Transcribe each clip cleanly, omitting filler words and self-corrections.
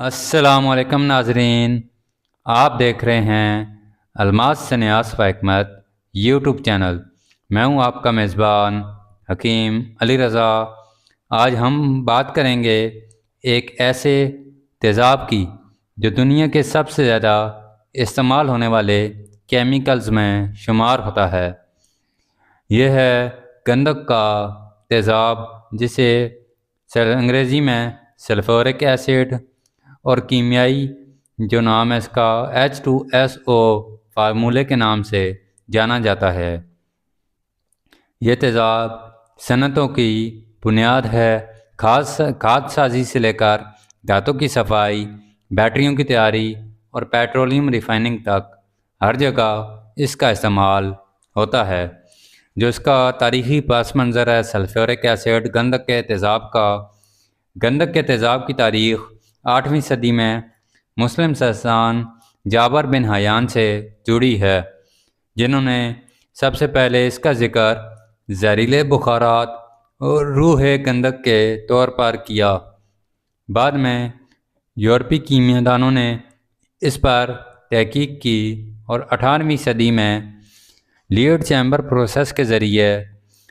अस्सलामुअलैकुम नाजरीन, आप देख रहे हैं अलमास सन्यास व हिकमत यूट्यूब चैनल। मैं हूं आपका मेज़बान हकीम अली रज़ा। आज हम बात करेंगे एक ऐसे तेज़ाब की जो दुनिया के सबसे ज़्यादा इस्तेमाल होने वाले केमिकल्स में शुमार होता है। यह है गंधक का तेज़ाब, जिसे अंग्रेज़ी में सल्फ्यूरिक एसिड और कीमियाई जो नाम है इसका H2SO फार्मूले के नाम से जाना जाता है। यह तेज़ाब सनतों की बुनियाद है। खाद साजी से लेकर दांतों की सफाई, बैटरियों की तैयारी और पेट्रोलियम रिफाइनिंग तक हर जगह इसका इस्तेमाल होता है। जो इसका तारीख़ी पस मंज़र है सल्फ्यूरिक एसिड गंधक के तेज़ाब का। गंधक के तेज़ाब की तारीख़ 8वीं सदी में मुस्लिम सल्तान जाबर बिन हयान से जुड़ी है, जिन्होंने सबसे पहले इसका ज़िक्र जहरीले बुखारात और रूह गंधक के तौर पर किया। बाद में यूरोपी कीमियादानों ने इस पर तहकीक की और 18वीं सदी में लीड चैम्बर प्रोसेस के ज़रिए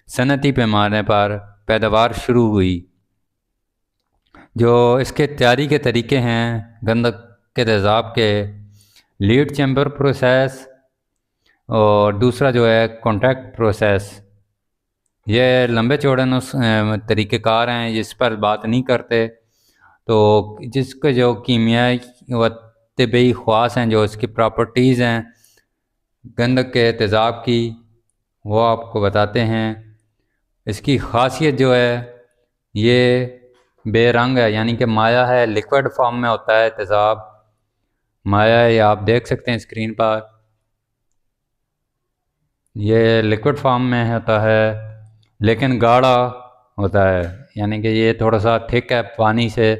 सनती पैमाने पर पैदावार शुरू हुई। जो इसके तैयारी के तरीके हैं गंधक के तेज़ाब के, लीड चैम्बर प्रोसेस और दूसरा जो है कॉन्टैक्ट प्रोसेस। ये लंबे चौड़े तरीक़ेकार हैं, इस पर बात नहीं करते। तो जिसके जो कीमियाई व तिब्बी ख़वास हैं, जो इसकी प्रॉपर्टीज़ हैं गंधक के तेज़ाब की, वो आपको बताते हैं। इसकी ख़ासियत जो है ये बेरंग है, यानी कि माया है, लिक्विड फॉर्म में होता है तेज़ाब। माया है, ये आप देख सकते हैं स्क्रीन पर, ये लिक्विड फॉर्म में होता है लेकिन गाढ़ा होता है, यानी कि ये थोड़ा सा थिक है पानी से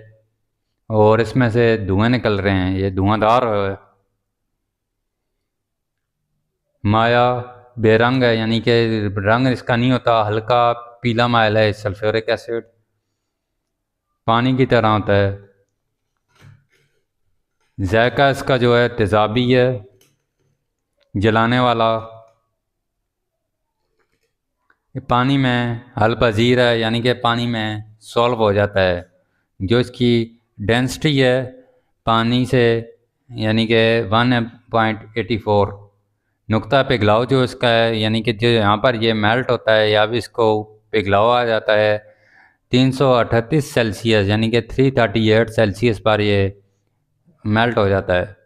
और इसमें से धुएं निकल रहे हैं, ये धुआंधार है। माया बेरंग है, यानी कि रंग इसका नहीं होता, हल्का पीला माइल है। सल्फ्यूरिक एसिड पानी की तरह होता है। जायका इसका जो है तेज़ाबी है, जलाने वाला। ये पानी में हल पजीर है, यानी कि पानी में सॉल्व हो जाता है। जो इसकी डेंसिटी है पानी से, यानी कि 1.84 नुक्ता पिघलाव जो इसका है, यानी कि जो यहाँ पर ये मेल्ट होता है या भी इसको पिघलाव आ जाता है 338 सेल्सियस, यानी कि 338 सेल्सियस पर ये मेल्ट हो जाता है।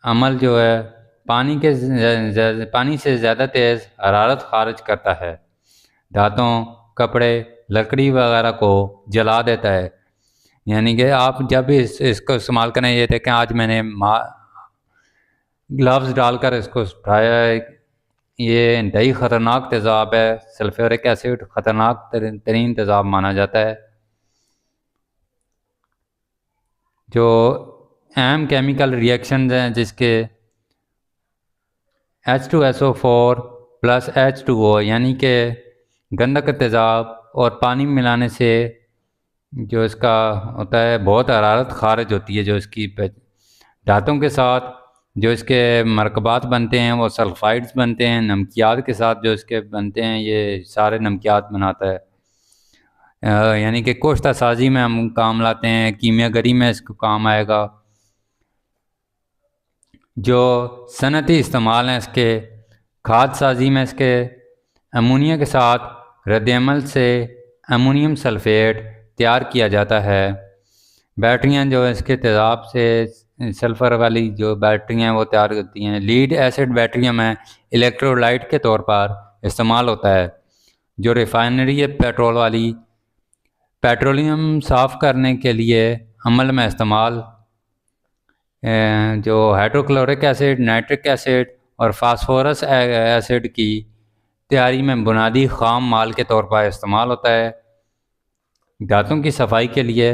अमल जो है पानी से ज़्यादा तेज़ हरारत खारिज करता है, दांतों, कपड़े, लकड़ी वगैरह को जला देता है। यानी कि आप जब भी इसको इस्तेमाल करें, ये देखें आज मैंने ग्लव्स डालकर इसको उठाया है। ये इंतहाई ख़तरनाक तेज़ाब है। सल्फ्यूरिक एसिड ख़तरनाक तरीन तेज़ाब माना जाता है। जो अहम केमिकल रिएक्शन हैं, जिसके H2SO4 प्लस H2O, यानी कि गंधक तेज़ाब और पानी मिलाने से जो इसका होता है बहुत हरारत खारिज होती है। जो इसकी दांतों के साथ जो इसके मरकबात बनते हैं वो सल्फाइड्स बनते हैं। नमकियात के साथ जो इसके बनते हैं ये सारे नमकियात बनाता है। यानी कि कोश्ता साजी में हम काम लाते हैं, कीमियागरी में इसको काम आएगा। जो सनती इस्तेमाल हैं इसके, खाद साजी में इसके अमोनिया के साथ रद्दअमल से अमोनियम सल्फेट तैयार किया जाता है। बैटरियां जो इसके तेज़ाब से सल्फ़र वाली जो बैटरियां वो तैयार होती हैं। लीड एसिड बैटरियों में इलेक्ट्रोलाइट के तौर पर इस्तेमाल होता है। जो रिफाइनरी पेट्रोल वाली पेट्रोलियम साफ़ करने के लिए अमल में इस्तेमाल जो हाइड्रोक्लोरिक एसिड, नाइट्रिक एसिड और फास्फोरस एसिड की तैयारी में बुनियादी ख़ाम माल के तौर पर इस्तेमाल होता है। दांतों की सफाई के लिए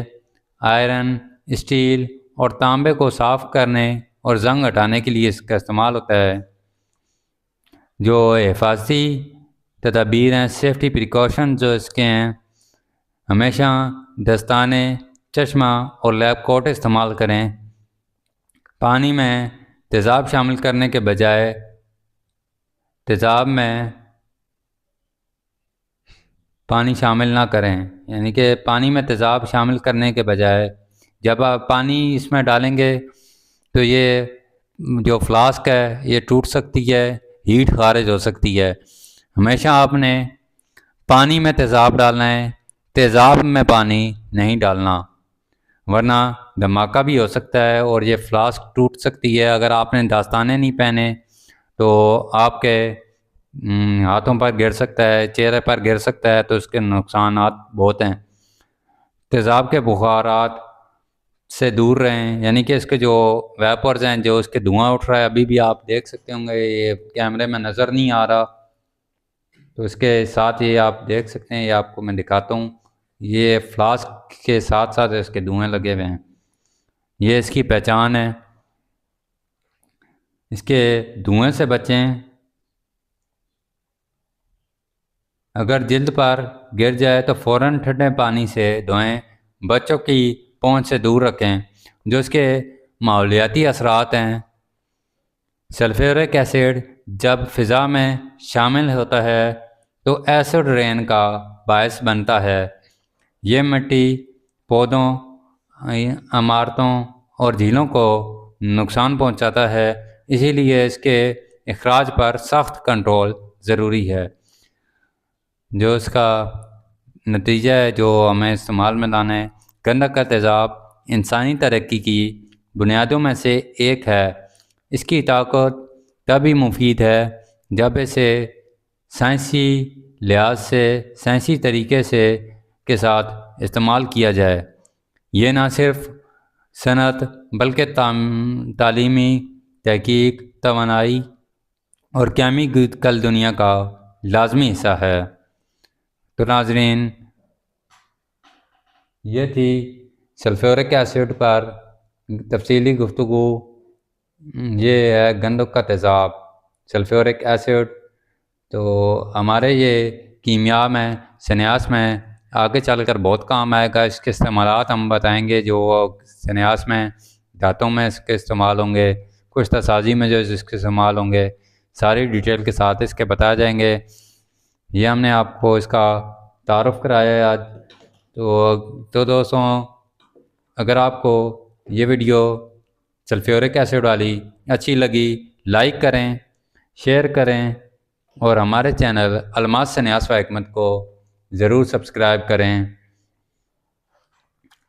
आयरन, स्टील और तांबे को साफ़ करने और जंग हटाने के लिए इसका इस्तेमाल होता है। जो हिफाजती तदाबीर हैं, सेफ्टी प्रिकॉशन जो इसके हैं, हमेशा दस्ताने, चश्मा और लैब कोट इस्तेमाल करें। पानी में तेज़ाब शामिल करने के बजाय तेज़ाब में पानी शामिल ना करें, यानी कि पानी में तेज़ाब शामिल करने के बजाय जब आप पानी इसमें डालेंगे तो ये जो फ्लास्क है ये टूट सकती है, हीट खारिज हो सकती है। हमेशा आपने पानी में तेज़ाब डालना है, तेज़ाब में पानी नहीं डालना, वरना धमाका भी हो सकता है और ये फ्लास्क टूट सकती है। अगर आपने दस्ताने नहीं पहने तो आपके हाथों पर गिर सकता है, चेहरे पर गिर सकता है, तो इसके नुकसानात बहुत हैं। तेज़ाब के बुखारात से दूर रहें, यानी कि इसके जो वेपर्स हैं, जो इसके धुआं उठ रहा है, अभी भी आप देख सकते होंगे, ये कैमरे में नज़र नहीं आ रहा, तो इसके साथ ये आप देख सकते हैं, ये आपको मैं दिखाता हूँ, ये फ्लास्क के साथ साथ इसके धुएँ लगे हुए हैं। ये इसकी पहचान है। इसके धुएँ से बचें। अगर जिल्द पर गिर जाए तो फ़ौरन ठंडे पानी से धोएं। बच्चों की पहुंच से दूर रखें। जो इसके माहौलियाती असरात हैं, सल्फ्यूरिक एसिड जब फ़िज़ा में शामिल होता है तो एसिड रेन का बायस बनता है। ये मिट्टी, पौधों, इमारतों और झीलों को नुकसान पहुंचाता है, इसीलिए इसके अखराज पर सख्त कंट्रोल ज़रूरी है। जो इसका नतीजा है जो हमें इस्तेमाल में लाना है, गंधक का तेज़ाब इंसानी तरक्की की बुनियादों में से एक है। इसकी ताकत तभी मुफीद है जब इसे साइंसी लिहाज से, साइंसी तरीके से के साथ इस्तेमाल किया जाए। ये ना सिर्फ सनत बल्कि तालीमी, तहकीक, तवानाई और केमिकल दुनिया का लाजमी हिस्सा है। तो नाजरीन, ये थी सल्फ्यूरिक एसिड पर तफसीली गुफ्तगू। ये है गंधक का तेज़ाब, सल्फ्यूरिक एसिड। तो हमारे ये कीमिया में, सन्यास में आगे चलकर बहुत काम आएगा। इसके इस्तेमालात हम बताएंगे, जो सन्यास में दांतों में इसके इस्तेमाल होंगे, कुछ तसाजी में जो इसके इस्तेमाल होंगे, सारी डिटेल के साथ इसके बताए जाएंगे। ये हमने आपको इसका तारुफ कराया है आज। तो दोस्तों, अगर आपको ये वीडियो सल्फ्यूरिक एसिड वाली अच्छी लगी, लाइक करें, शेयर करें और हमारे चैनल अलमास सन्यास व हिकमत को ज़रूर सब्सक्राइब करें।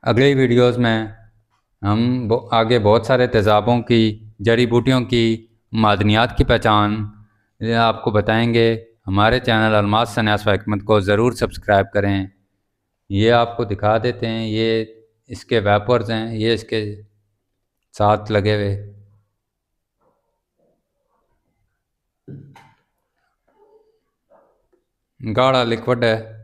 अगली वीडियोस में हम आगे बहुत सारे तेज़ाबों की, जड़ी बूटियों की, मादनियात की पहचान आपको बताएंगे। हमारे चैनल अलमास सन्यास व हिकमत को ज़रूर सब्सक्राइब करें। ये आपको दिखा देते हैं, ये इसके वेपर्स हैं, ये इसके साथ लगे हुए। गाढ़ा लिक्विड है।